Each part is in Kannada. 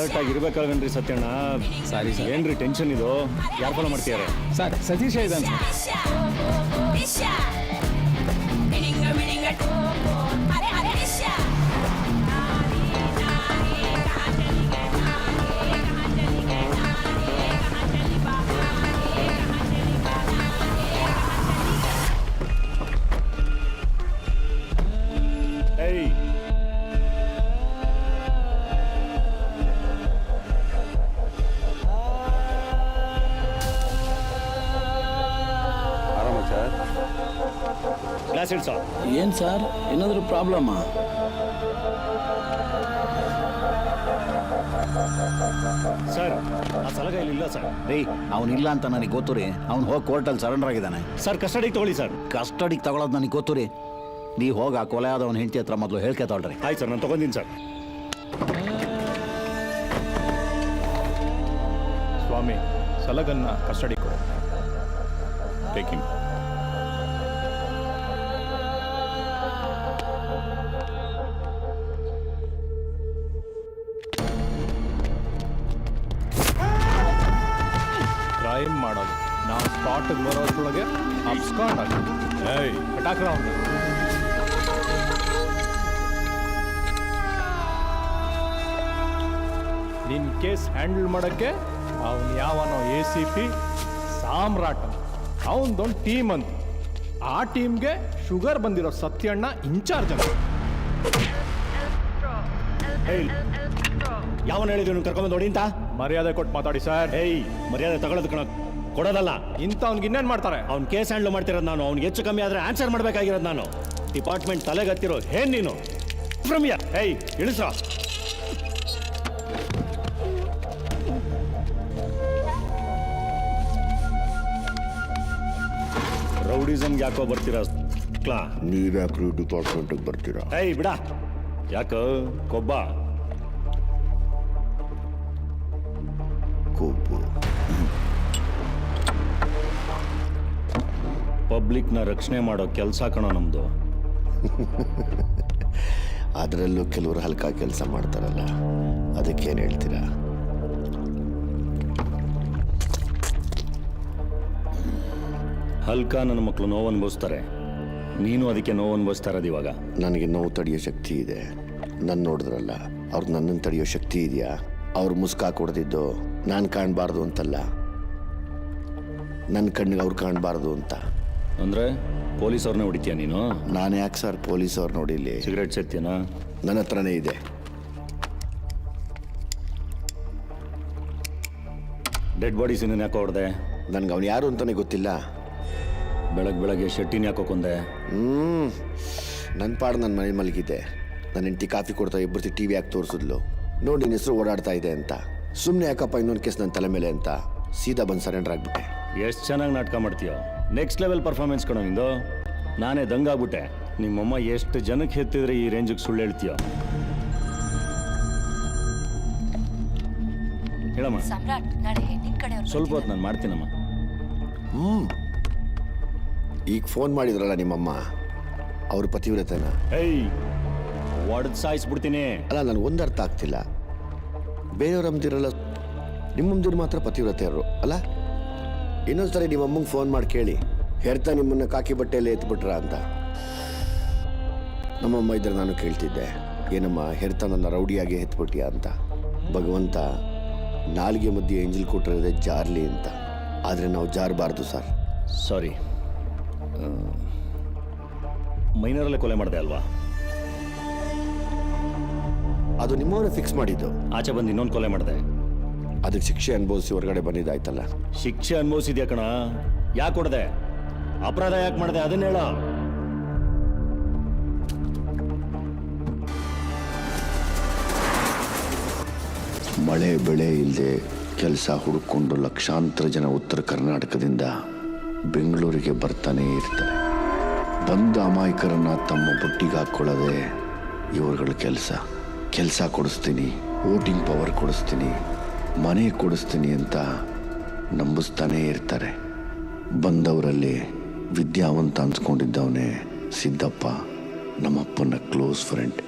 ಅಲರ್ಟ್ ಆಗಿರ್ಬೇಕಾಗನ್ರಿ ಸತ್ಯಣ್ಣ. Sorry sir. ಏನ್ರಿ ಟೆನ್ಷನ್ ಇದು? ಯಾರು ಫಾಲೋ ಮಾಡ್ತೀಯಾರೆ? ಸರ್ ಸತೀಶ ಇದ್ದಾನೆ ಏಯ್, ಆರಾಮ ಸರ್? ಗ್ಲಾಸ್ ಇಡ್ಸ. ಏನು ಸರ್ ಏನಾದರೂ ಪ್ರಾಬ್ಲಮ್ಮಾ? ಸರ್, ಆ ಸಲಗ ಇಲ್ಲ ಸರ್. ರೀ ಅವನಿಲ್ಲ ಅಂತ ನನಗೆ ಗೊತ್ತು ರೀ. ಅವ್ನು ಹೋಗಿ ಕೋರ್ಟಲ್ಲಿ ಸರೆಂಡರ್ ಆಗಿದ್ದಾನೆ. ಸರ್, ಕಸ್ಟಡಿಗೆ ತಗೊಳ್ಳಿ ಸರ್. ಕಸ್ಟಡಿಗೆ ತಗೊಳ್ಳೋದು ನನಗೆ ಗೊತ್ತು ರೀ. ನೀವು ಹೋಗಿ ಆ ಕೊಲೆ ಆದವನ ಹೆಂಡತಿ ಹತ್ರ ಮೊದಲು ಹೇಳ್ಕೊತಾಳ್ರಿ. ಆಯ್ತು ಸರ್, ನಾನು ತಗೊಂಡಿನಿ ಸರ್. ಸ್ವಾಮಿ, ಸಲಗನ್ನ ಕಸ್ಟಡಿ ಕೊಡು. ಟೇಕಿಂಗ್. ಕ್ರೈಮ್ ಮಾಡೋದು ನಾವು ಸ್ಪಾಟ್ಗೆ ಬರೋದ್ರೊಳಗೆ ಅಬ್ಸ್ಕಾಂಡ್ ಆಗೋದು. ಏಯ್ ಅಟಾಕ್ರ ಅವನು. ನಿನ್ನ ಕೇಸ್ ಹ್ಯಾಂಡಲ್ ಮಾಡೋಕ್ಕೆ ಅವನು ಯಾವನೋ ACP ಸಾಮ್ರಾಟ್ ಅಂತ, ಅವನದೊಂದು ಟೀಮ್ ಅಂತ. ಆ ಟೀಮ್ಗೆ ಶುಗರ್ ಬಂದಿರೋ ಸತ್ಯಣ್ಣ ಇನ್ಚಾರ್ಜ್ ಅಂತ. ಏಯ್, ಯಾವನ್ ಹೇಳಿದ್ರು ನೀವು ಕರ್ಕೊಂಬಂದು ನೋಡಿ ಅಂತ? ಮರ್ಯಾದೆ ಕೊಟ್ಟು ಮಾತಾಡಿ ಸರ್. ಏಯ್, ಮರ್ಯಾದೆ ತಗೊಳ್ಳೋದು ಕೊಡೋದಲ್ಲ. ಇಂಥವ್ನಿಗೆ ಇನ್ನೇನು ಮಾಡ್ತಾರೆ? ಅವ್ನು ಕೇಸ್ ಹ್ಯಾಂಡ್ಲ್ ಮಾಡ್ತಿರೋದು ನಾನು. ಅವ್ನಿಗೆ ಹೆಚ್ಚು ಕಮ್ಮಿ ಆದ್ರೆ ಆನ್ಸರ್ ಮಾಡ್ಬೇಕಾಗಿರೋದು ನಾನು. ಡಿಪಾರ್ಟ್ಮೆಂಟ್ ತಲೆಗತ್ತಿರೋ ಏನ್ ನೀನು? ಫ್ರಮ್ಯ ಏಯ್, ಇಳಿಸ್ರ. ರೌಡಿಸಮ್ಗೆ ಯಾಕೋ ಬರ್ತೀರಾ ಕ್ಲಾ? ನೀವ್ಯಾಕ್ರಿ ಡಿಪಾರ್ಟ್ಮೆಂಟಿಗೆ ಬರ್ತೀರಾ? ಏಯ್ ಬಿಡ, ಯಾಕೋ ಕೊಬ್ಬ? ಕೊಬ್ಬು. ಪಬ್ಲಿಕ್ನ ರಕ್ಷಣೆ ಮಾಡೋ ಕೆಲಸ ಕಣೋ ನಮ್ದು. ಅದರಲ್ಲೂ ಕೆಲವರು ಹಲ್ಕ ಕೆಲಸ ಮಾಡ್ತಾರಲ್ಲ, ಅದಕ್ಕೇನು ಹೇಳ್ತೀರಾ? ಹಲ್ಕ ನನ್ನ ಮಕ್ಕಳು ನೋವು ಅನುಭವಿಸ್ತಾರೆ. ನೀನು ಅದಕ್ಕೆ ನೋವು ಅನುಭವಿಸ್ತಾ ಇರೋದು ಇವಾಗ. ನನಗೆ ನೋವು ತಡೆಯೋ ಶಕ್ತಿ ಇದೆ. ನನ್ನ ನೋಡಿದ್ರಲ್ಲ, ಅವ್ರು ನನ್ನನ್ನು ತಡೆಯೋ ಶಕ್ತಿ ಇದೆಯಾ? ಅವ್ರು ಮುಸ್ಕಾ ಕೊಡ್ದಿದ್ದು ನಾನು ಕಾಣಬಾರ್ದು ಅಂತಲ್ಲ, ನನ್ನ ಕಣ್ಣಿಗೆ ಅವ್ರು ಕಾಣಬಾರ್ದು ಅಂತ. ಅಂದ್ರೆ ಪೊಲೀಸ್ ಅವ್ರನ್ನ ಹೊಡಿತೀಯ ನೀನು? ನಾನು ಯಾಕೆ ಸರ್ ಪೊಲೀಸ್ ಅವ್ರು ನೋಡಿಲ್ಲಿ? ಸಿಗರೇಟ್ ಸೇರ್ತೀಯನಾ? ನನ್ನ ಹತ್ರನೇ ಇದೆ. ಡೆಡ್ ಬಾಡೀಸ್ ಇನ್ನೇನು ಯಾಕೋ ಹೊಡೆದೆ? ನನ್ಗೆ ಅವ್ನು ಯಾರು ಅಂತಾನೆ ಗೊತ್ತಿಲ್ಲ. ಬೆಳಗ್ಗೆ ಶೆಟ್ಟಿನ ಯಾಕೋ ಕೊಂದೆ? ನನ್ನ ಪಾಡು ನನ್ನ ಮನೆ ಮಲಗಿದ್ದೆ. ನನ್ನ ಹೆಂಡತಿ ಕಾಫಿ ಕೊಡ್ತಾ ಇಬ್ಬರು TV ಯಾಕೆ ತೋರಿಸಿದ್ಲು, ನೋಡಿ ನಿನ್ನ ಹೆಸರು ಓಡಾಡ್ತಾ ಇದೆ ಅಂತ. ಸುಮ್ಮನೆ ಯಾಕಪ್ಪ ಇನ್ನೊಂದು ಕೇಸ್ ನನ್ನ ತಲೆ ಮೇಲೆ ಅಂತ ಸೀದಾ ಬಂದು ಸರೆಂಡರ್ ಆಗಿಬಿಟ್ಟೆ. ಎಷ್ಟು ಚೆನ್ನಾಗಿ ನಾಟಕ ಮಾಡ್ತೀಯೋ. ನೆಕ್ಸ್ಟ್ ಲೆವೆಲ್ ಪರ್ಫಾರ್ಮೆನ್ಸ್ ಕಣೋ ನಿಂದು. ನಾನೇ ದಂಗಾಗ್ಬಿಟ್ಟೆ. ನಿಮ್ಮಮ್ಮ ಎಷ್ಟು ಜನಕ್ಕೆ ಹೆತ್ತಿದ್ರೆ ಈ ರೇಂಜಿಗೆ ಸುಳ್ಳು ಹೇಳ್ತೀಯೋ? ಹೇಳಮ್ಮ. ಸಮ್ರಾಟ್, ನಾಳೆ ಹೆಣ್ಣಿನ ಕಡೆಯವ್ರು ಸ್ವಲ್ಪ ಹೊತ್ತು ನಾನು ಮಾಡ್ತೀನಮ್ಮ. ಈಗ ಫೋನ್ ಮಾಡಿದ್ರಲ್ಲ ನಿಮ್ಮಮ್ಮ, ಅವ್ರ ಪತಿವ್ರತೆನ? ಏಯ್, ಒಡೆದು ಸಾಯಿಸ್ಬಿಡ್ತೀನಿ. ಅಲ್ಲ, ನನಗೆ ಒಂದು ಅರ್ಥ ಆಗ್ತಿಲ್ಲ. ಬೇರೆಯವ್ರ ಅಮ್ಮದಿರಲ್ಲ, ನಿಮ್ಮಮ್ಮದಿರು ಮಾತ್ರ ಪತಿವ್ರತೆಯವರು ಅಲ್ಲ? ಇನ್ನೊಂದ್ಸರಿ ನಿಮ್ಮಮ್ಮಂಗೆ ಫೋನ್ ಮಾಡಿ ಕೇಳಿ, ಹೆರ್ತಾ ನಿಮ್ಮನ್ನ ಕಾಕಿ ಬಟ್ಟೆಯಲ್ಲಿ ಎತ್ಬಿಟ್ರ ಅಂತ. ನಮ್ಮಮ್ಮ ಇದ್ರೆ ನಾನು ಕೇಳ್ತಿದ್ದೆ, ಏನಮ್ಮ ಹೆರ್ತಾ ನನ್ನ ರೌಡಿಯಾಗಿ ಎತ್ಬಿಟ್ಯಾ ಅಂತ. ಭಗವಂತ ನಾಲ್ಗೆ ಮಧ್ಯೆ ಎಂಜಲ್ ಕೊಟ್ಟಿರೋದೆ ಜಾರ್ಲಿ ಅಂತ. ಆದರೆ ನಾವು ಜಾರಬಾರ್ದು ಸರ್. ಸಾರಿ, ಮೈನರಲ್ಲೇ ಕೊಲೆ ಮಾಡಿದೆ ಅಲ್ವಾ? ಅದು ನಿಮ್ಮವರೇ ಫಿಕ್ಸ್ ಮಾಡಿದ್ದು. ಆಚೆ ಬಂದು ಇನ್ನೊಂದು ಕೊಲೆ ಮಾಡಿದೆ. ಅದಕ್ಕೆ ಶಿಕ್ಷೆ ಅನುಭವಿಸಿ ಹೊರಗಡೆ ಬಂದಿದ್ದಾಯ್ತಲ್ಲ. ಶಿಕ್ಷೆ ಅನುಭವಿಸಿದ್ಯಾ ಕಣ? ಯಾಕೆ ಹೊಡೆದೆ? ಅಪರಾಧ ಯಾಕೆ ಮಾಡಿದೆ ಅದನ್ನ ಹೇಳ. ಮಳೆ ಬೆಳೆ ಇಲ್ಲದೆ ಕೆಲಸ ಹುಡುಕೊಂಡು ಲಕ್ಷಾಂತರ ಜನ ಉತ್ತರ ಕರ್ನಾಟಕದಿಂದ ಬೆಂಗಳೂರಿಗೆ ಬರ್ತಾನೇ ಇರ್ತಾರೆ. ಬಂದ ಅಮಾಯಕರನ್ನ ತಮ್ಮ ಬುಟ್ಟಿಗೆ ಹಾಕ್ಕೊಳ್ಳೋದೆ ಇವರುಗಳ ಕೆಲಸ ಕೊಡಿಸ್ತೀನಿ, ವೋಟಿಂಗ್ ಪವರ್ ಕೊಡಿಸ್ತೀನಿ, ಮನೆ ಕೊಡಿಸ್ತೀನಿ ಅಂತ ನಂಬಿಸ್ತಾನೇ ಇರ್ತಾರೆ. ಬಂದವರಲ್ಲಿ ವಿದ್ಯಾವಂತ ಅನ್ಸ್ಕೊಂಡಿದ್ದವನೇ ಸಿದ್ದಪ್ಪ, ನಮ್ಮಪ್ಪನ ಕ್ಲೋಸ್ ಫ್ರೆಂಡ್.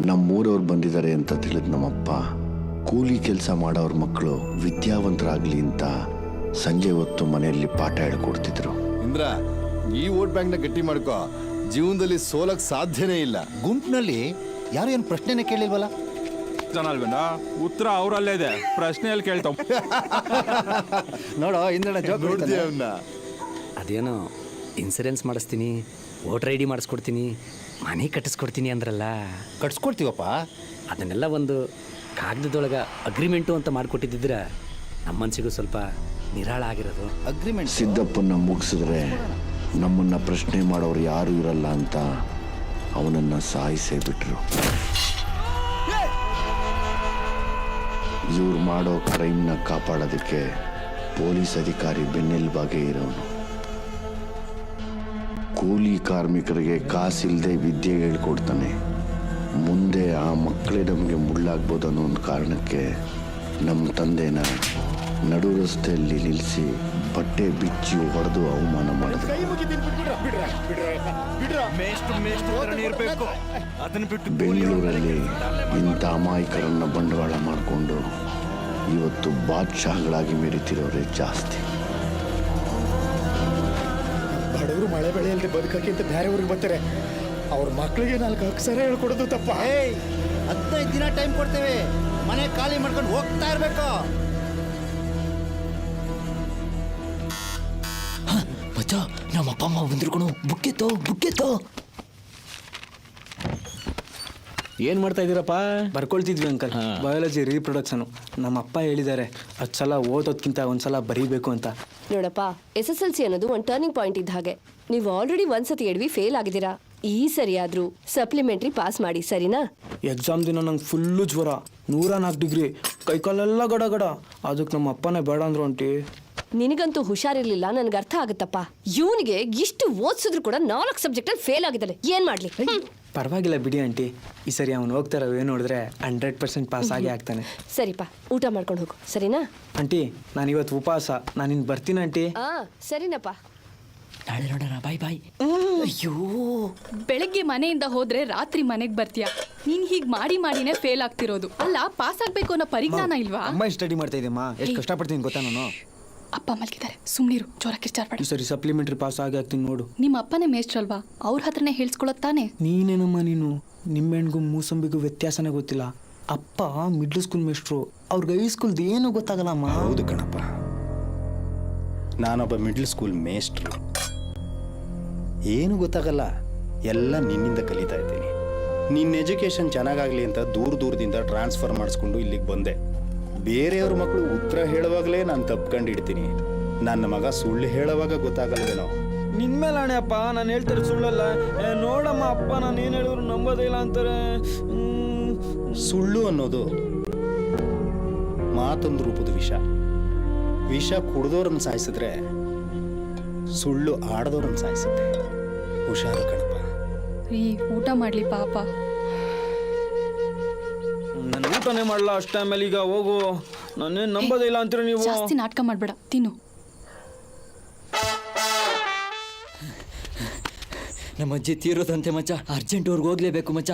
ನಮ್ಮೂರವ್ರು ಬಂದಿದ್ದಾರೆ ಅಂತ ತಿಳಿದು ನಮ್ಮಪ್ಪ ಕೂಲಿ ಕೆಲಸ ಮಾಡೋರ ಮಕ್ಕಳು ವಿದ್ಯಾವಂತರಾಗ್ಲಿ ಅಂತ ಸಂಜೆ ಹೊತ್ತು ಮನೆಯಲ್ಲಿ ಪಾಠ ಹೇಳ್ಕೊಡ್ತಿದ್ರು. ಇಂದ್ರ, ಈ ವೋಟ್ ಬ್ಯಾಂಕ್ನ ಗಟ್ಟಿ ಮಾಡ್ಕೋ. ಜೀವನದಲ್ಲಿ ಸೋಲಕ್ ಸಾಧ್ಯನೇ ಇಲ್ಲ. ಗುಂಪಿನಲ್ಲಿ ಯಾರು ಏನು ಪ್ರಶ್ನೆನೇ ಕೇಳಿಲ್ವಲ್ಲ? ಅಲ್ವೇನಾ ಉತ್ತರ ಅವರಲ್ಲೇ ಇದೆ, ಪ್ರಶ್ನೆಯಲ್ಲಿ ಕೇಳ್ತಾವ. ನೋಡೋ ಇಂದ್ರಣ್ಣ ಜೋಕ್ ನೋಡ್ತೀಯ ಅವ್ನ? ಅದೇನೋ ಇನ್ಸೂರೆನ್ಸ್ ಮಾಡಿಸ್ತೀನಿ, ವೋಟರ್ ಐ ಡಿ ಮಾಡಿಸ್ಕೊಡ್ತೀನಿ, ಮನೆ ಕಟ್ಟಿಸ್ಕೊಡ್ತೀನಿ ಅಂದ್ರಲ್ಲ, ಕಟ್ಸ್ಕೊಡ್ತೀವಪ್ಪ. ಅದನ್ನೆಲ್ಲ ಒಂದು ಕಾಗದದೊಳಗೆ ಅಗ್ರಿಮೆಂಟು ಅಂತ ಮಾಡಿಕೊಟ್ಟಿದ್ದಿದ್ರೆ ನಮ್ಮ ಮನಸ್ಸಿಗೂ ಸ್ವಲ್ಪ ನಿರಾಳ ಆಗಿರೋದು. ಅಗ್ರಿಮೆಂಟ್ ಸಿದ್ದಪ್ಪನ್ನ ಮುಗಿಸಿದ್ರೆ ನಮ್ಮನ್ನ ಪ್ರಶ್ನೆ ಮಾಡೋರು ಯಾರು ಇರಲ್ಲ ಅಂತ ಅವನನ್ನ ಸಾಯಿಸೇ ಬಿಟ್ರು. ಇವ್ರು ಮಾಡೋ ಕ್ರೈಮ್ನ ಕಾಪಾಡೋದಕ್ಕೆ ಪೊಲೀಸ್ ಅಧಿಕಾರಿ ಬೆನ್ನೆಲುಬಾಗೆ ಇರೋನು. ಕೂಲಿ ಕಾರ್ಮಿಕರಿಗೆ ಕಾಸಿಲ್ಲದೆ ವಿದ್ಯೆ ಹೇಳ್ಕೊಡ್ತಾನೆ. ಮುಂದೆ ಆ ಮಕ್ಕಳೇ ನಮಗೆ ಮುಳ್ಳಾಗ್ಬೋದು ಅನ್ನೋ ಒಂದು ಕಾರಣಕ್ಕೆ ನಮ್ಮ ತಂದೆನ ನಡು ರಸ್ತೆಯಲ್ಲಿ ನಿಲ್ಲಿಸಿ ಬಟ್ಟೆ ಬಿಚ್ಚಿ ಹೊಡೆದು ಅವಮಾನ ಮಾಡಿದ್ರು. ಬೆಂಗಳೂರಲ್ಲಿ ಇಂಥ ಅಮಾಯಕರನ್ನ ಬಂಡವಾಳ ಮಾಡಿಕೊಂಡು ಇವತ್ತು ಬಾದ್ಶಾಹಗಳಾಗಿ ಮೆರೀತಿರೋರೇ ಜಾಸ್ತಿ. ಬಡವರು ಮಳೆ ಬೆಳೆ ಇಲ್ಲದೆ ಬದುಕಕ್ಕೆ ಅಂತ ಬೇರೆ ಊರಿಗೆ ಬರ್ತಾರೆ. ಅವ್ರ ಮಕ್ಕಳಿಗೆ 4 ಅಕ್ಷರ ಹೇಳ್ಕೊಡೋದು ತಪ್ಪ. 15 ದಿನ ಟೈಮ್ ಕೊಡ್ತೇವೆ, ಮನೆ ಖಾಲಿ ಮಾಡ್ಕೊಂಡು ಹೋಗ್ತಾ ಇರ್ಬೇಕು. ಮಚ್ಚ, ನಮ್ಮ ಅಪ್ಪ ಅಮ್ಮ ಬಂದಿರ್ಕೊಳು, ಬುಕ್ಕೆತ್ತೋ. ಏನ್ ಮಾಡ್ತಾ ಇದ್ದೀರಪ್ಪ? ಬರ್ಕೊಳ್ತಿದ್ವಿ ಅಂಕಲ್. Biology reproduction. ನಮ್ಮ ಅಪ್ಪ ಹೇಳಿದ್ದಾರೆ 10 ಸಲ ಓದೋದ್ಕಿಂತ ಒಂದ್ಸಲ ಬರೀಬೇಕು ಅಂತ. ನೋಡಪ್ಪ, SSLC ಅನ್ನೋದು ಒಂದು ಟರ್ನಿಂಗ್ ಪಾಯಿಂಟ್ ಇದ್ದ ಹಾಗೆ. ನೀವು ಆಲ್ರೆಡಿ ಒಂದ್ಸತಿ ಎಡ್ವಿ ಫೇಲ್ ಆಗಿದ್ದೀರಾ. ಈ ಸರಿಯಾದ್ರೂ ಸಪ್ಲಿಮೆಂಟ್ರಿ ಪಾಸ್ ಮಾಡಿ, ಸರಿನಾ? ಎಕ್ಸಾಮ್ ದಿನ ನಂಗೆ ಫುಲ್ಲು ಜ್ವರ, 104 ಡಿಗ್ರಿ, ಕೈಕಾಲೆಲ್ಲ ಗಡ. ಅದಕ್ಕೆ ನಮ್ಮ ಅಪ್ಪನೇ ಬೇಡ ಅಂದ್ರು ಅಂಟಿ. ನಿನಗಂತೂ ಹುಷಾರಿರ್ಲಿಲ್ಲ, ನನ್ಗೆ ಅರ್ಥ ಆಗುತ್ತಪ್ಪ. ಇವನಿಗೆ ಇಷ್ಟು ಓದಿಸಿದ್ರು ಕೂಡ 4 ಸಬ್ಜೆಕ್ಟಲ್ಲಿ ಫೇಲ್ ಆಗಿದ್ದಾನೆ. ಏನ್ ಮಾಡ್ಲಿ? ಪರವಾಗಿಲ್ಲ ಬಿಡಿ ಆಂಟಿ, ಈ ಸರಿ ಅವನು ಹೋಗ್ತಾರವೇ ನೋಡಿದ್ರೆ 100% ಪಾಸ್ ಆಗೇ ಆಗ್ತಾನೆ. ಸರಿಪ್ಪ, ಊಟ ಮಾಡ್ಕೊಂಡು ಹೋಗು, ಸರಿನಾ? ಆಂಟಿ, ನಾನಿವತ್ತು ಉಪವಾಸ, ನಾನಿನ್ ಬರ್ತೀನಿ ಆಂಟಿ. ಸರಿನಪ್ಪ. ನಾಳೆ ನೋಡೋಣ, ಬಾಯ್. ಅಯ್ಯೋ, ಬೆಳಗ್ಗೆ ಮನೆಯಿಂದ ಹೋದ್ರೆ ರಾತ್ರಿ ಮನೆಗೆ ಬರ್ತೀಯ. ನೀನ್ ಹೀಗ್ ಮಾಡಿನೇ ಫೇಲ್ ಆಗ್ತಿರೋದು. ಅಲ್ಲ, ಪಾಸ್ ಆಗ್ಬೇಕು ಅನ್ನೋ ಪರಿಜ್ಞಾನ ಇಲ್ವಾ? ಅಮ್ಮ ಸ್ಟಡಿ ಮಾಡ್ತಾ ಇದ್ದೀಮ್ಮ, ಎಷ್ಟು ಕಷ್ಟಪಡ್ತೀನಿ ಗೊತ್ತಾ ನಾನು. ಅಪ್ಪ ಮಲ್ಗಿದ್ದಾರೆ, ಸುಮ್ನಿರು, ಜೋರಕ್ಕೆ ಸ್ಟಾರ್ಟ್. ಈ ಸರಿ ಸಪ್ಲಿಮೆಂಟ್ರಿ ಪಾಸ್ ಆಗಿ ಆಗ್ತೀನಿ ನೋಡು. ನಿಮ್ಮ ಅಪ್ಪನೇ ಮೇಷ್ಟ್ರಲ್ವಾ, ಅವ್ರ ಹತ್ರನೇ ಹೇಳ್ಸ್ಕೊಳತ್ ತಾನೆ. ನೀನೇನಮ್ಮ ನೀನು, ನಿಂಬೆಹಣ್ಣಿಗೂ ಮೂಸಂಬಿಗೂ ವ್ಯತ್ಯಾಸನೇ ಗೊತ್ತಿಲ್ಲ. ಅಪ್ಪ ಮಿಡ್ಲ್ ಸ್ಕೂಲ್ ಮೇಷ್ಟ್ರು, ಅವ್ರಿಗೆ ಹೈಸ್ಕೂಲ್ದು ಏನೂ ಗೊತ್ತಾಗಲ್ಲಮ್ಮ. ಹೌದು ಕಣಪ್ಪ, ನಾನೊಬ್ಬ ಮಿಡ್ಲ್ ಸ್ಕೂಲ್ ಮೇಸ್ಟ್ರು. ಏನು ಗೊತ್ತಾಗಲ್ಲ, ಎಲ್ಲ ನಿನ್ನಿಂದ ಕಲಿತಾ ಇದ್ದೀನಿ. ನಿನ್ನ ಎಜುಕೇಷನ್ ಚೆನ್ನಾಗಾಗಲಿ ಅಂತ ದೂರದಿಂದ ಟ್ರಾನ್ಸ್ಫರ್ ಮಾಡಿಸ್ಕೊಂಡು ಇಲ್ಲಿಗೆ ಬಂದೆ. ಬೇರೆಯವ್ರ ಮಕ್ಕಳು ಉತ್ತರ ಹೇಳುವಾಗಲೇ ನಾನು ತಪ್ಕೊಂಡು ಇಡ್ತೀನಿ. ನನ್ನ ಮಗ ಸುಳ್ಳು ಹೇಳುವಾಗ ಗೊತ್ತಾಗಲ್ವೇನೋ. ನಿನ್ಮೇಲೆ ಆಣೆ ಅಪ್ಪ, ನಾನು ಹೇಳ್ತಾರೆ ಸುಳ್ಳಲ್ಲ. ನೋಡಮ್ಮ ಅಪ್ಪ, ನಾನು ಏನು ಹೇಳಿದ್ರು ನಂಬೋದೇ ಇಲ್ಲ ಅಂತಾರೆ. ಸುಳ್ಳು ಅನ್ನೋದು ಮಾತೊಂದು ರೂಪದ ವಿಷ ಕುಡ್ದೋರನ್ನ ಸಾಯಿಸಿದ್ರೆ ಸುಳ್ಳು ಆಡದೋರನ್ನ ಸಾಯಿಸುತ್ತೆ. ಹುಷಾರು ಕಣಪ್ಪ. ಊಟ ಮಾಡ್ಲಿ ಪಾಪ. ನಾನು ಊಟನೇ ಮಾಡಲ್ಲ ಅಷ್ಟು ಟೈಮಲ್ಲಿ. ಈಗ ಹೋಗು, ನಾನೇನು ನಂಬೋದೇ ಇಲ್ಲ ಅಂತೀರ ನೀವು. ಜಾಸ್ತಿ ನಾಟಕ ಮಾಡ್ಬೇಡ, ತಿನ್ನು. ನಮ್ಮ ಅಜ್ಜಿ ತೀರೋದಂತೆ ಮಚ್ಚ, ಅರ್ಜೆಂಟ್ ಊರಿಗೆ ಹೋಗ್ಲೇಬೇಕು ಮಚ್ಚ.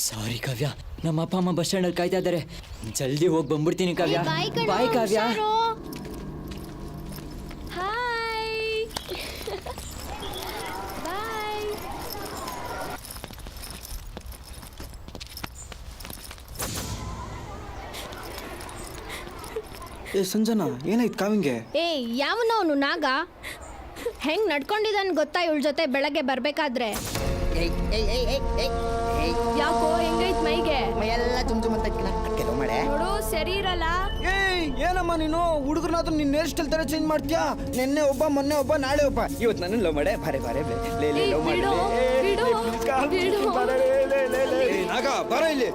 ಸಾರಿ ಕಾವ್ಯ, ನಮ್ಮ ಅಪ್ಪ ಅಮ್ಮ ಬಸ್ ಸ್ಟ್ಯಾಂಡಲ್ಲಿ ಕಾಯ್ತಾ ಇದ್ದಾರೆ. ಜಲ್ದಿ ಹೋಗಿ ಬಂದ್ಬಿಡ್ತೀನಿ ಕಾವ್ಯ. ಬಾಯ್ ಕಾವ್ಯ. ಏ ಸಂಜನಾ, ಏನಾಯ್ತು ಕಾವಿಂಗೆ? ಯಾವನವನು ನಾಗ ಹೆಂಗ್ ನಡ್ಕೊಂಡಿದ್ದಾನೆ ಗೊತ್ತಾ ಇವಳ ಜೊತೆ ಬೆಳಗ್ಗೆ ಬರ್ಬೇಕಾದ್ರೆ? ಯಾಕೋ ಹೆಂಗೈತ್ ಮೈಗೆ? ಎಲ್ಲ ಜುಮ್ ಅಂತ ನೋಡು, ಸರಿ ಇರಲ್ಲ. ಏನಮ್ಮ ನೀನು ಹುಡುಗರನ್ನಾದ್ರೂ ನಿನ್ನ ಹೇರ್ ಸ್ಟೈಲ್ ತರ ಚೇಂಜ್ ಮಾಡ್ತೀಯಾ? ನಿನ್ನೆ ಒಬ್ಬ, ಮೊನ್ನೆ ಒಬ್ಬ, ನಾಳೆ ಒಬ್ಬ, ಇವತ್ತು ನನ್ನ ಲವ್ ಮಾಡೆ. ಬಾರೆ ನಾಗ ಬರ ಇಲ್ಲಿ.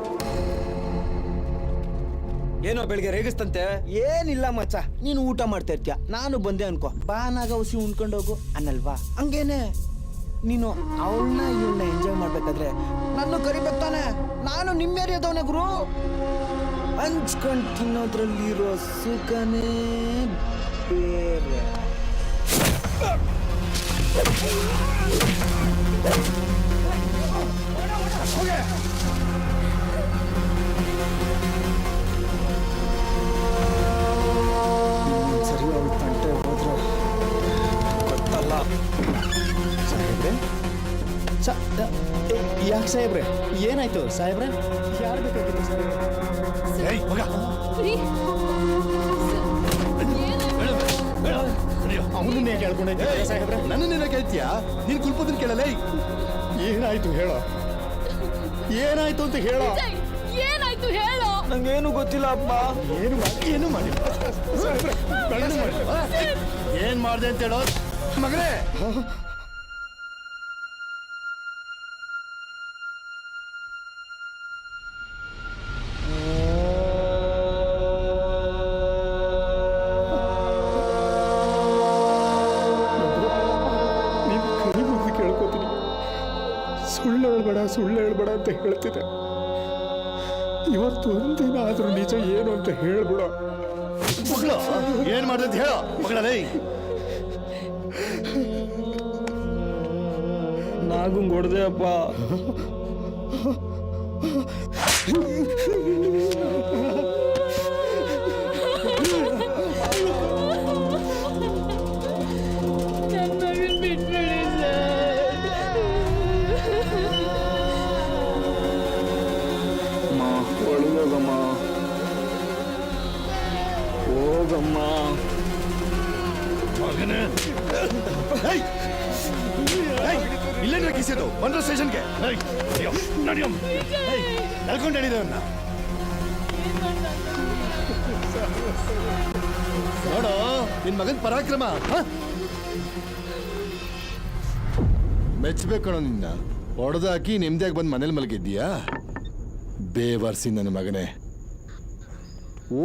ಏನೋ ಬೆಳಿಗ್ಗೆ ರೇಗಿಸ್ತಂತೆ. ಏನಿಲ್ಲ ಮಚ್ಚ, ನೀನು ಊಟ ಮಾಡ್ತಾ ಇರ್ತೀಯ, ನಾನು ಬಂದೆ ಅನ್ಕೋ. ಬಾ ನಾಗ ಹುಸಿ ಉಣ್ಕೊಂಡೋಗು ಅನ್ನಲ್ವಾ? ಹಂಗೇನೆ ನೀನು ಅವಳನ್ನ ಇವಳನ್ನ ಎಂಜಾಯ್ ಮಾಡ್ಬೇಕಾದ್ರೆ ನಾನು ಕರಿಬೇಕಾನೆ. ನಾನು ನಿಮ್ಮ ಏರಿಯಾದವನೇ ಗುರು. ಹಂಚ್ಕೊಂಡು ತಿನ್ನೋದ್ರಲ್ಲಿರೋ ಸುಖನೇ ಬೇರೆ. ಸಾಹೇಬ್ರೆ ಏನಾಯ್ತು ಸಾಹೇಬ್ರೆ ಯಾರು ಬೇಕಾಗಿತ್ತು ಅವನನ್ನೇ ಕೇಳ್ಕೊಂಡೈತೆ ಸಾಹೇಬ್ರೆ ನನ್ನನ್ನೇನ ಕೇಳ್ತೀಯಾ ನೀನ್ ಕುಲ್ಪದನ್ ಕೇಳಲ್ಲ ಏನಾಯ್ತು ಹೇಳೋ ಏನಾಯ್ತು ಅಂತ ಹೇಳೋ ಏನಾಯ್ತು ಹೇಳೋ. ನಂಗೇನು ಗೊತ್ತಿಲ್ಲ ಅಪ್ಪ. ಏನು ಮಾಡಿ ಏನ್ ಮಾಡ್ದೆ ಅಂತ ಹೇಳೋ ಮಗನೇ. ಸುಳ್ಳು ಹೇಳ್ಬೇಡ ಅಂತ ಹೇಳ್ತಿದ್ದೆ. ಇವತ್ತು ಒಂದಿನ ಆದ್ರೂ ನಿಜ ಏನು ಅಂತ ಹೇಳ್ಬಿಡ. ಮಗಳು ಏನ್ ಮಾಡ್ದೆ ಅಂತ ಹೇಳೋ ಮಗಳೇ. ನಾಗಂಗ್ ಹೊಡೆದೆ ಅಪ್ಪ. ಹೋಗಮ್ಮ ಇಲ್ಲೇನ್ರ ಕಿಸಿದು ಬಂದ್ರ ಸ್ಟೇಷನ್ಗೆ ನಡ್ಕೊಂಡು ಹೇಳಿದವನ್ನ ನೋಡು ನಿನ್ ಮಗನ್ ಪರಾಕ್ರಮ ಮೆಚ್ಚಬೇಕು ನಿನ್ನ ಹೊಡೆದಾಕಿ ನೆಮ್ಮದಿಯಾಗಿ ಬಂದು ಮನೇಲಿ ಮಲಗಿದ್ದೀಯಾ ಬೇವರ್ಸಿ ನನ್ನ ಮಗನೇ.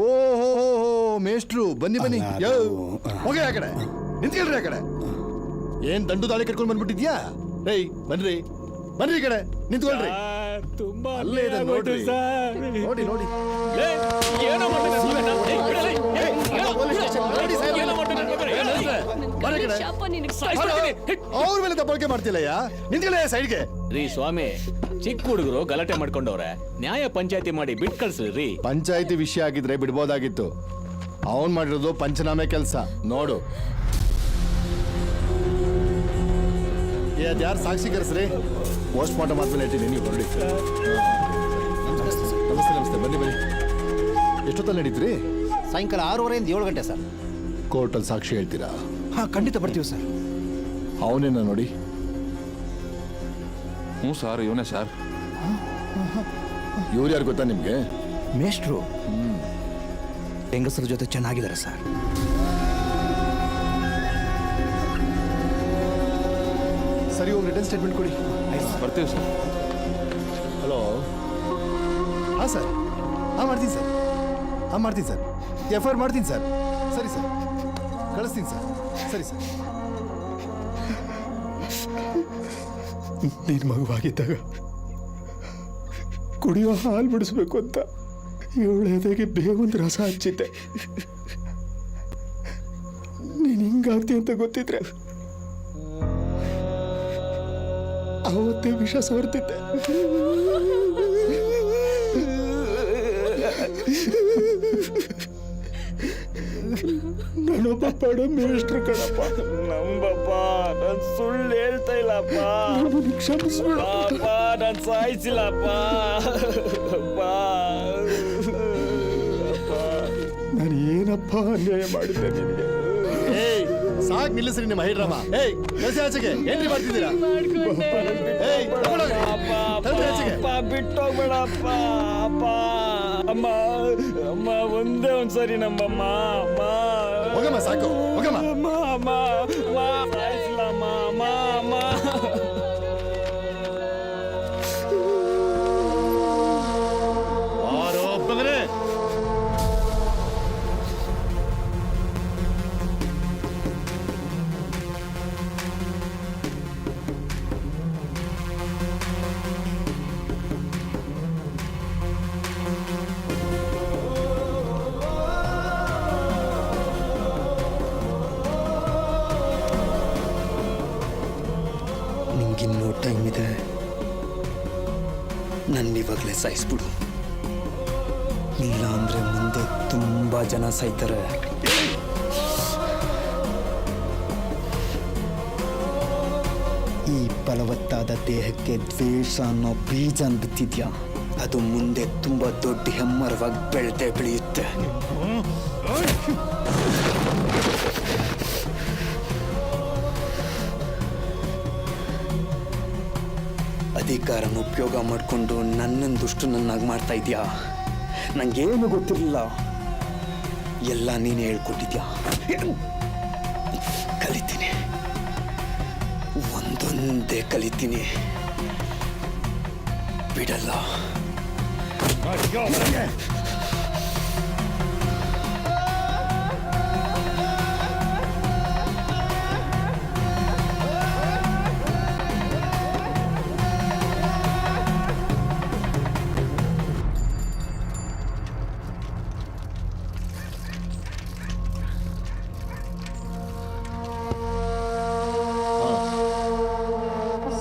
ಓಹೋ ಮೇಷ್ಟ್ರು ಬನ್ನಿ ಬನ್ನಿ ಹೋಗಿ ಆ ಕಡೆ ನಿಂತ್ಕೊಳ್ರಿ. ಆ ಕಡೆ ಏನ್ ದಂಡು ದಾಳಿ ಕಟ್ಕೊಂಡು ಬಂದ್ಬಿಟ್ಟಿದ್ಯಾ? ಏಯ್ ಬನ್ರಿ ಬನ್ರಿ ಈ ಕಡೆ ನಿಂತ್ಕೊಳ್ರಿ. ತುಂಬಾ ಅಲ್ಲೇ ಇದೆ ನೋಡ್ರಿ ನೋಡಿ ನೋಡಿ ಅವ್ರ ಮೇಲೆ ದಬ್ಬಾಳಿಕೆ ಮಾಡ್ತಿಲ್ಲಯ್ಯ. ನಿಂತ್ಕೊಳ್ಳೆ ಸೈಡ್ಗೆ. ರೀ ಸ್ವಾಮಿ, ಚಿಕ್ಕ ಹುಡುಗರು ಗಲಾಟೆ ಮಾಡ್ಕೊಂಡವ್ರೆ, ನ್ಯಾಯ ಪಂಚಾಯತಿ ಮಾಡಿ ಬಿಟ್ ಕಳ್ಸ್ರಿ. ಪಂಚಾಯತಿ ವಿಷಯ ಆಗಿದ್ರೆ ಬಿಡ್ಬೋದಾಗಿತ್ತು. ಅವನ್ ಮಾಡಿರೋದು ಪಂಚನಾಮೆ ಕೆಲಸ. ನೋಡು ಯಾರು ಸಾಕ್ಷಿ ಕರೆಸ್ರಿ. ಪೋಸ್ಟ್ ಮಾರ್ಟಮ್ ಆದ್ಮೇಲೆ ಹೇಳ್ತೀನಿ, ನೀವು ಹೊರಡಿ. ನಮಸ್ತೆ ನಮಸ್ತೆ ಬನ್ನಿ ಬನ್ನಿ. ಎಷ್ಟೊತ್ತಲ್ಲಿ ನಡೀತ್ರಿ? ಸಾಯಂಕಾಲ 6:30 7 ಗಂಟೆ ಸರ್. ಕೋರ್ಟಲ್ಲಿ ಸಾಕ್ಷಿ ಹೇಳ್ತೀರಾ? ಹಾ ಖಂಡಿತ ಬರ್ತೀವಿ ಸರ್. ಅವನೇನ ನೋಡಿ. ಹ್ಞೂ ಸರ್, ಇವನೇ ಸರ್. ಇವ್ರು ಯಾರು ಗೊತ್ತಾ ನಿಮ್ಗೆ? ಮೇಷ್ಟ್ರು ಹೆಂಗಸರ ಜೊತೆ ಚೆನ್ನಾಗಿದ್ದಾರೆ ಸರ್. ಸರಿ ಹೋಗಿ ರಿಟರ್ನ್ ಸ್ಟೇಟ್ಮೆಂಟ್ ಕೊಡಿ. ಬರ್ತೀವಿ ಸರ್. ಹಲೋ. ಹಾಂ ಸರ್, ಹಾಂ ಮಾಡ್ತೀನಿ ಸರ್, ಹಾಂ ಮಾಡ್ತೀನಿ ಸರ್. FIR ಮಾಡ್ತೀನಿ ಸರ್. ಸರಿ ಸರ್, ಕಳಿಸ್ತೀನಿ ಸರ್. ಸರಿ ಸರ್. ನೀನು ಮಗುವಾಗಿದ್ದಾಗ ಕುಡಿಯೋ ಹಾಲು ಬಿಡಿಸ್ಬೇಕು ಅಂತ ಏಳೆದಾಗೆ ಬೇವೊಂದು ರಸ ಹಚ್ಚಿದ್ದೆ. ನೀನು ಹಿಂಗಾಗ್ತಿ ಅಂತ ಗೊತ್ತಿದ್ರೆ ಅವತ್ತೇ ವಿಷ ಸವರ್ತಿದ್ದೆ. ನಾನೊಬ್ಬ ಬಡ ಮೇಷ್ಟ್ರು ಕಣಪ್ಪ. ನಂಬಪ್ಪ, ನಾನ್ ಸುಳ್ಳು ಹೇಳ್ತಾ ಇಲ್ಲಪ್ಪ. ಕ್ಷಮಿಸ್ಬಿಡ. ನಾನ್ ಸಾಯಿಸಿಲ್ಲಪ್ಪ. ನಾನು ಏನಪ್ಪ ಅನ್ಯಾಯ ಮಾಡಿದ್ದೆ ನಿನಗೆ? ಏಯ್ ಸಾಕ್ ನಿಲ್ಲಿಸ್ರಿ ನಿಮ್ಮ ಹೈಡ್ರಾಮ. ಏಯ್ ಕಳಿಸಿ ಆಚೆಗೆ. ಏನ್ರಿ ಮಾಡ್ತಿದ್ದೀರಾ? ಏಯ್ ತಗೊಂಡೋಗ್ರಿ. ತಗೊಳ್ಳಿ ಆಚೆಗೆ. ಬಿಟ್ಟೋಗ್ಬೇಡಪ್ಪ. ಅಪ್ಪ ಅಮ್ಮ ಅಮ್ಮ ಒಂದೇ ಒಂದ್ಸರಿ ನಮ್ಮಮ್ಮ. ಅಮ್ಮ ಹೋಗಮ್ಮ ಸಾಕು ಹೋಗಮ್ಮ. ಅಮ್ಮ ಅಮ್ಮ ಅಮ್ಮ ಸಾಯಿಸಿಲ್ಲಮ್ಮ. ಅಮ್ಮ ಅಮ್ಮ ಒಬ್ಬಂದ್ರೆ ನಿಂಗಿನ್ನೂ ಟೈಮ್ ಇದೆ. ನನ್ನ ಇವಾಗಲೇ ಸಾಯಿಸ್ಬಿಡು. ಇಲ್ಲ ಅಂದ್ರೆ ಮುಂದೆ ತುಂಬಾ ಜನ ಸಾಯ್ತಾರೆ. ಈ ಬಲವತ್ತಾದ ದೇಹಕ್ಕೆ ದ್ವೇಷ ಅನ್ನೋ ಬೀಜ ಬಿತ್ತಿದ್ಯಾ, ಅದು ಮುಂದೆ ತುಂಬ ದೊಡ್ಡ ಹೆಮ್ಮರವಾಗಿ ಬೆಳೆದೇ ಬೆಳೆಯುತ್ತೆ. ಅಧಿಕಾರನ ಉಪಯೋಗ ಮಾಡಿಕೊಂಡು ನನ್ನನ್ನು ದುಷ್ಟನನ್ನಾಗಿ ಮಾಡ್ತಾ ಇದೆಯಾ? ನಂಗೇನು ಗೊತ್ತಿರಲಿಲ್ಲ, ಎಲ್ಲ ನೀನೇ ಹೇಳ್ಕೊಟ್ಟಿದ್ಯಾ. ಕಲಿತೀನಿ, ಒಂದೊಂದೇ ಕಲಿತೀನಿ, ಬಿಡಲ್ಲ.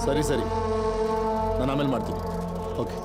ಸರಿ ಸರಿ, ನಾನು ಆಮೇಲೆ ಮಾಡ್ತೀನಿ. ಓಕೆ.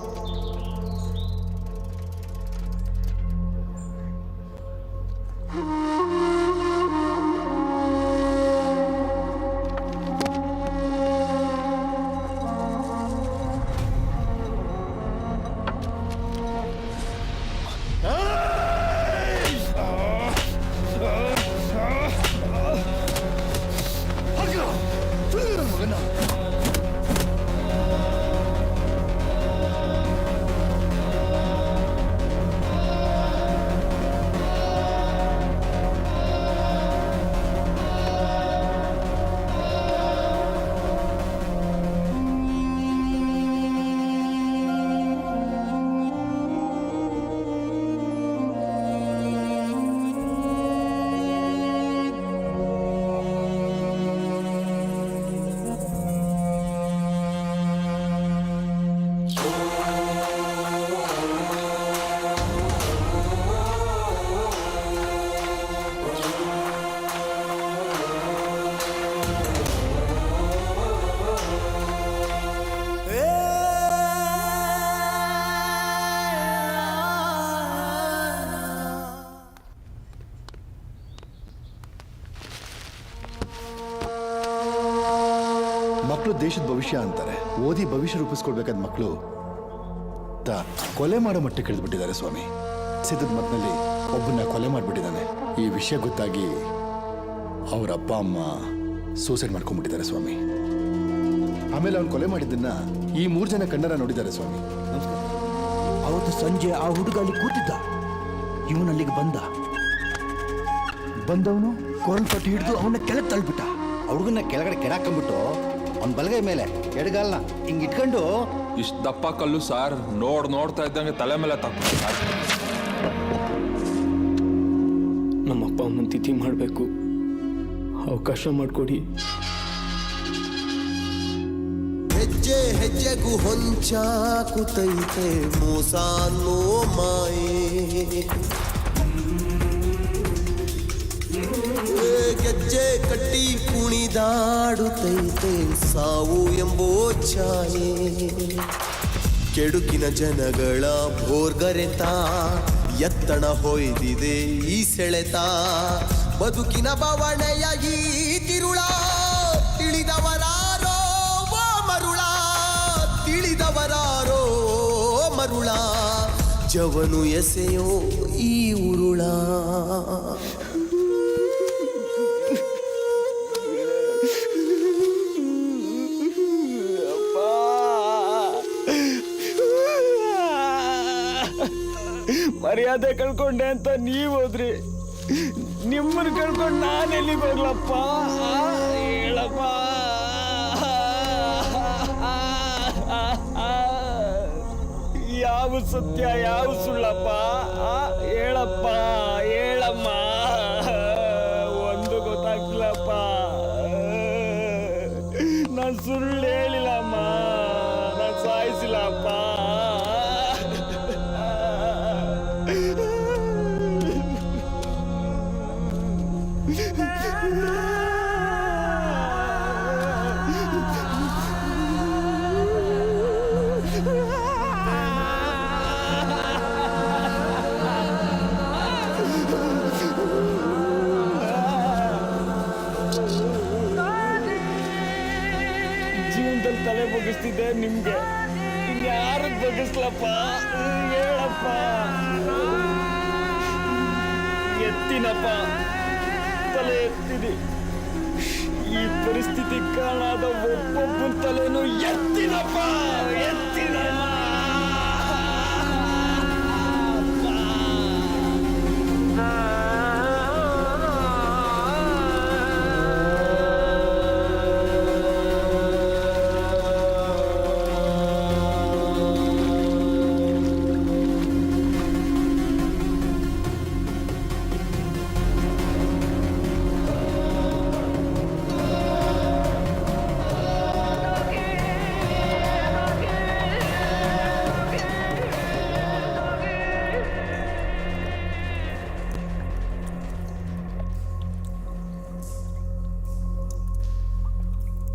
ಮಕ್ಕಳು ದೇಶದ ಭವಿಷ್ಯ ಅಂತಾರೆ. ಓದಿ ಭವಿಷ್ಯ ರೂಪಿಸ್ಕೊಳ್ಬೇಕಾದ ಮಕ್ಕಳು ಕೊಲೆ ಮಾಡೋ ಮಟ್ಟಕ್ಕೆ ಇಳಿದ್ಬಿಟ್ಟಿದ್ದಾರೆ ಸ್ವಾಮಿ. ಸಿದ್ಧದ ಮತ್ನಲ್ಲಿ ಒಬ್ಬನ್ನ ಕೊಲೆ ಮಾಡಿಬಿಟ್ಟಿದ್ದಾನೆ. ಈ ವಿಷಯ ಗೊತ್ತಾಗಿ ಅವ್ರ ಅಪ್ಪ ಅಮ್ಮ ಸೂಸೈಡ್ ಮಾಡ್ಕೊಂಡ್ಬಿಟ್ಟಿದ್ದಾರೆ ಸ್ವಾಮಿ. ಆಮೇಲೆ ಅವ್ನು ಕೊಲೆ ಮಾಡಿದ್ದನ್ನ ಈ 3 ಜನ ಕಣ್ಣರ ನೋಡಿದ್ದಾರೆ ಸ್ವಾಮಿ. ಅವತ್ತು ಸಂಜೆ ಆ ಹುಡುಗ ಅಲ್ಲಿ ಕೂತಿದ್ದ, ಇವನಲ್ಲಿಗೆ ಬಂದವನು ಕೊರಲ್ ಪಟ್ಟಿ ಹಿಡಿದು ಅವನ್ನ ಕೆಳಗೆ ತಳ್ಬಿಟ್ಟ. ಹುಡುಗನ ಕೆಳಗಡೆ ಕೆಡಾಕೊಂಡ್ಬಿಟ್ಟು ಅವ್ನ ಬಲಗೈ ಮೇಲೆ ಎಡಗಾಲ್ನ ಹಿಂಗೆ ಇಟ್ಕೊಂಡು, ಇಷ್ಟು ದಪ್ಪ ಕಲ್ಲು ಸಾರ್, ನೋಡ್ತಾ ಇದ್ದಂಗೆ ತಲೆ ಮೇಲೆ ತಕ್ಕ. ನಮ್ಮಪ್ಪ ಅಮ್ಮನ ತಿಥಿ ಮಾಡಬೇಕು, ಅವಕಾಶ ಮಾಡಿಕೊಡಿ. ಹೆಜ್ಜೆ ಹೆಜ್ಜೆಗೂ ಹೊಂಚಾಕುತ್ತೈತೆ ಮೋಸ ಅನ್ನೋ ಮಾಯೆ. ಗೆಜ್ಜೆ ಕಟ್ಟಿ ಕುಣಿದಾಡುತ್ತೈತೆ ಸಾವು ಎಂಬೋ ಛಾಯೆ. ಕೆಡುಕಿನ ಜನಗಳ ಭೋರ್ಗರೆತ ಎತ್ತಣ ಹೊಯ್ದಿದೆ ಈ ಸೆಳೆತ. ಬದುಕಿನ ಬವಣೆಯ ಈ ತಿರುಳ ತಿಳಿದವರಾರೋ ಮರುಳ, ತಿಳಿದವರಾರೋ ಮರುಳ. ಜವನು ಎಸೆಯೋ ಈ ಉರುಳ. ಮರ್ಯಾದೆ ಕಳ್ಕೊಂಡೆ ಅಂತ ನೀವು ಹೋದ್ರಿ, ನಿಮ್ಮನ್ನು ಕಳ್ಕೊಂಡು ನಾನೆಲ್ಲಿಗೆ ಹೋಗ್ಲಪ್ಪ? ಹೇಳಪ್ಪ. ಯಾವ ಸತ್ಯ ಯಾವ ಸುಳ್ಳಪ್ಪ? ಹೇಳಪ್ಪ, ಹೇಳಮ್ಮ. ಒಂದು ಗೊತ್ತಾಗ್ತಿಲ್ಲಪ್ಪ. ನಾನು ಸುಳ್ಳು ಹೇಳಿಲ್ಲಮ್ಮ, ನಾನು ಸಾಯಿಸಿಲ್ಲಪ್ಪ. ನಿಮ್ಗೆ ಯಾರು ಬಗ್ಗಿಸ್ಲಪ್ಪ ಹೇಳಪ್ಪ ಎತ್ತಿನಪ್ಪ ತಲೆ ಎತ್ತಿದಿ ಈ ಪರಿಸ್ಥಿತಿ ಕಾಣಾದ ಒಬ್ಬೊಬ್ಬನ ತಲೆನೂ ಎತ್ತಿನಪ್ಪ ಎತ್ತಿನಪ್ಪ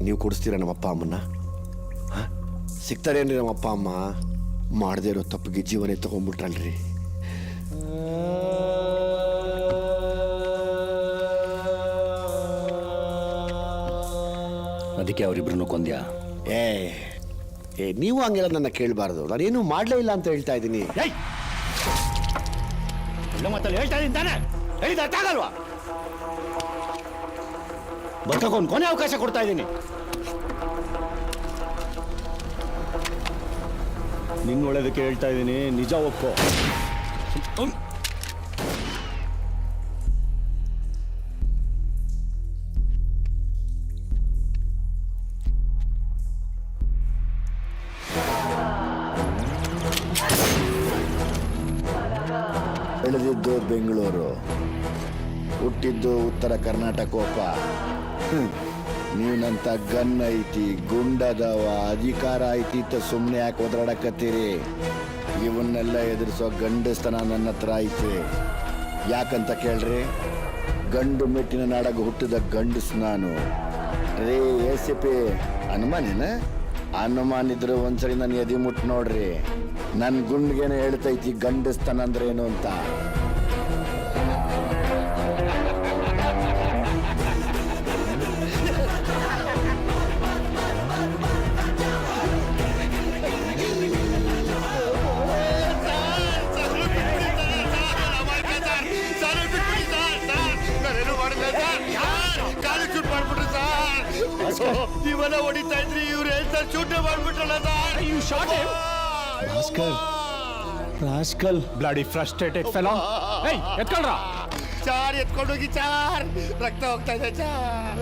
ನೀವು ಕೊಡಿಸ್ತೀರ ನಮ್ಮಪ್ಪ ಅಮ್ಮನ್ನ ಸಿಗ್ತಾರೇನ್ರಿ ನಮ್ಮಪ್ಪ ಅಮ್ಮ ಮಾಡದೇ ಇರೋ ತಪ್ಪಿಗೆ ಜೀವನೇ ತಗೊಂಡ್ಬಿಟ್ರಲ್ರಿ. ಅದಕ್ಕೆ ಅವರಿಬ್ರು ಕೊಂದ್ಯಾ? ಏ ನೀವು ಹಂಗೆಲ್ಲ ನನ್ನ ಕೇಳಬಾರ್ದು. ನಾನೇನು ಮಾಡಲೇ ಇಲ್ಲ ಅಂತ ಹೇಳ್ತಾ ಇದ್ದೀನಿ. ಮಾತಲ್ಲಿ ಹೇಳ್ತಾ ಇದ್ದೀನಿ ತಾನೆ, ಹೇಳಿದ ಅರ್ಥ ಆಗಲ್ವಾ? ಬದುಕೋನ್ ಕೊನೆ ಅವಕಾಶ ಕೊಡ್ತಾ ಇದ್ದೀನಿ. ನಿನ್ನ ಒಳ್ಳೇದಕ್ಕೆ ಹೇಳ್ತಾ ಇದ್ದೀನಿ, ನಿಜ ಒಪ್ಪೋ. ಬೆಳೆದಿದ್ದು ಬೆಂಗಳೂರು, ಹುಟ್ಟಿದ್ದು ಉತ್ತರ ಕರ್ನಾಟಕೋಪ. ನೀನಂತ ಗನ್ ಐತಿ, ಗುಂಡದವ, ಅಧಿಕಾರ ಐತಿ ಅಂತ ಸುಮ್ಮನೆ ಯಾಕೆ ಒದರಾಡಕತ್ತೀರಿ? ಇವನ್ನೆಲ್ಲ ಎದುರಿಸೋ ಗಂಡಸ್ತನ ನನ್ನ ಹತ್ರ ಐತಿ. ಯಾಕಂತ ಕೇಳ್ರಿ, ಗಂಡು ಮೆಟ್ಟಿನ ನಾಡಾಗ ಹುಟ್ಟಿದ ಗಂಡಸ್ ನಾನು. ರೇ ACP ಅನುಮಾನೇನ? ಅನುಮಾನ ಇದ್ರೆ ಒಂದ್ಸರಿ ನಾನು ಎದಿ ಮುಟ್ಟು ನೋಡ್ರಿ. ನನ್ನ ಗುಂಡ್ಗೇನೆ ಹೇಳ್ತೈತಿ ಗಂಡಸ್ತನ ಅಂದ್ರೆ ಏನು ಅಂತ. ಇವನ ಹೊಡಿತಾ ಇದ್ರಿ, ಇವ್ರು ಹೇಳ್ತಾರೆ ಶೂಟೇ ಮಾಡ್ಬಿಟ್ರಲ್ಲ ಸರ್. You shot him? Rascal Bloody frustrated fellow. Hey, ಎತ್ಕೊಳ್ರಾ. ಚಾರ್ ಎತ್ಕೊಂಡೋಗಿ ಚಾರ್, ರಕ್ತ ಹೋಗ್ತಾ ಇದೆ ಚಾರ್.